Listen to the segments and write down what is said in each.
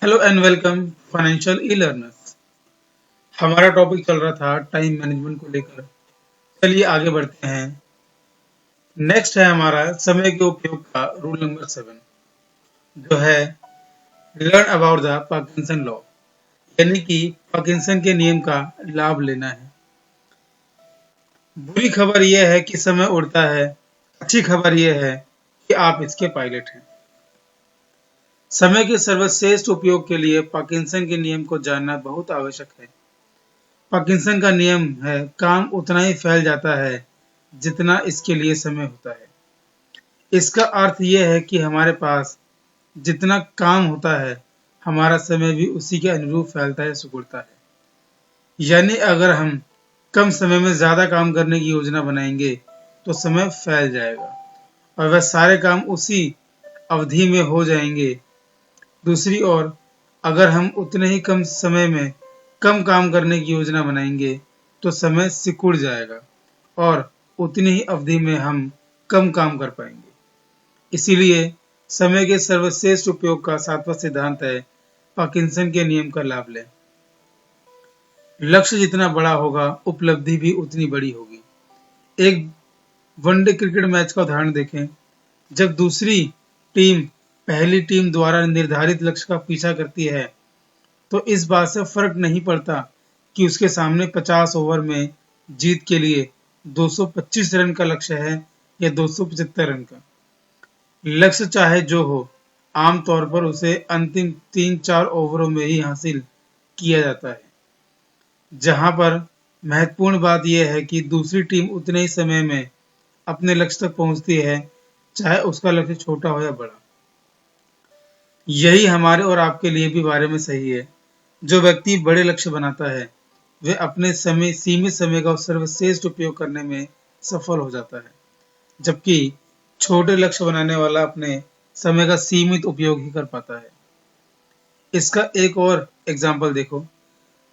Hello and welcome financial E learners. हमारा topic चल रहा था टाइम मैनेजमेंट को लेकर। चलिए आगे बढ़ते हैं। नेक्स्ट है हमारा समय के उपयोग का रूल नंबर 7, जो है learn about the Parkinson law, यानी कि पार्किंसन के नियम का लाभ लेना है। बुरी खबर यह है कि समय उड़ता है, अच्छी खबर यह है कि आप इसके पायलट हैं। समय के सर्वश्रेष्ठ उपयोग के लिए पार्किंसन के नियम को जानना बहुत आवश्यक है। पार्किंसन का नियम है, काम उतना ही फैल जाता है जितना इसके लिए समय होता है। इसका अर्थ यह है कि हमारे पास जितना काम होता है, हमारा समय भी उसी के अनुरूप फैलता है, सिकुड़ता है। यानी अगर हम कम समय में ज्यादा काम करने की योजना बनाएंगे तो समय फैल जाएगा और वह सारे काम उसी अवधि में हो जाएंगे। दूसरी ओर अगर हम उतने ही कम समय में कम काम करने की योजना बनाएंगे तो समय सिकुड़ जाएगा और उतनी ही अवधि में हम कम काम कर पाएंगे। इसीलिए समय के सर्वश्रेष्ठ उपयोग का 7वां सिद्धांत है, पार्किंसन के नियम का लाभ लें। लक्ष्य जितना बड़ा होगा, उपलब्धि भी उतनी बड़ी होगी। एक वनडे क्रिकेट मैच का उदाहरण देखें। जब दूसरी टीम पहली टीम द्वारा निर्धारित लक्ष्य का पीछा करती है तो इस बात से फर्क नहीं पड़ता कि उसके सामने 50 ओवर में जीत के लिए 225 रन का लक्ष्य है या 275 रन का। लक्ष्य चाहे जो हो, आमतौर पर उसे अंतिम 3-4 ओवरों में ही हासिल किया जाता है। जहां पर महत्वपूर्ण बात यह है कि दूसरी टीम उतने ही समय में अपने लक्ष्य तक पहुंचती है, चाहे उसका लक्ष्य छोटा हो या बड़ा। यही हमारे और आपके लिए भी बारे में सही है। जो व्यक्ति बड़े लक्ष्य बनाता है वह अपने सीमित समय का सर्वश्रेष्ठ उपयोग करने में सफल हो जाता है, जबकि छोटे लक्ष्य बनाने वाला अपने समय का सीमित उपयोग ही कर पाता है। इसका एक और एग्जाम्पल देखो।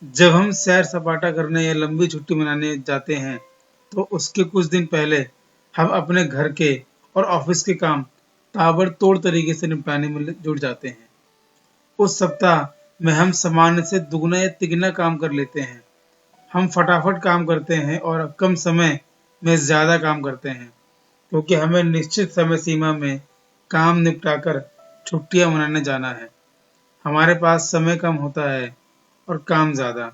जब हम सैर सपाटा करने या लंबी छुट्टी मनाने जाते हैं तो उसके कुछ दिन पहले हम अपने घर के और ऑफिस के काम ताबड़तोड़ तरीके से निपटाने में जुट जाते हैं। उस सप्ताह में हम सामान्य से दुगना या तिगुना काम कर लेते हैं। हम फटाफट काम करते हैं और कम समय में ज्यादा काम करते हैं, क्योंकि हमें निश्चित समय सीमा में काम निपटाकर छुट्टियां मनाने जाना है। हमारे पास समय कम होता है और काम ज्यादा,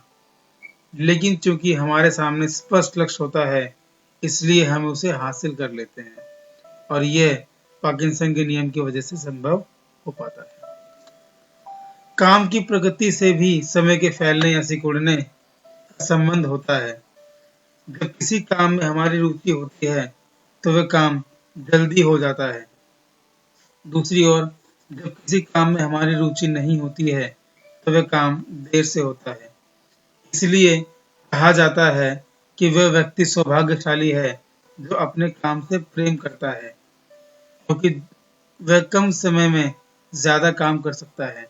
लेकिन चूंकि हमारे सामने स्पष्ट लक्ष्य होता है इसलिए हम उसे हासिल कर लेते हैं और यह पार्किंसन के नियम की वजह से संभव हो पाता है। काम की प्रगति से भी समय के फैलने या सिकुड़ने का संबंध होता है। जब किसी काम में हमारी रुचि होती है तो वह काम जल्दी हो जाता है। दूसरी ओर जब किसी काम में हमारी रुचि नहीं होती है तो वह काम देर से होता है। इसलिए कहा जाता है कि वह व्यक्ति सौभाग्यशाली है जो अपने काम से प्रेम करता है, क्योंकि वह कम समय में ज्यादा काम कर सकता है,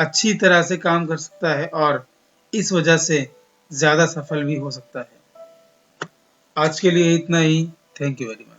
अच्छी तरह से काम कर सकता है और इस वजह से ज्यादा सफल भी हो सकता है। आज के लिए इतना ही। Thank you very much.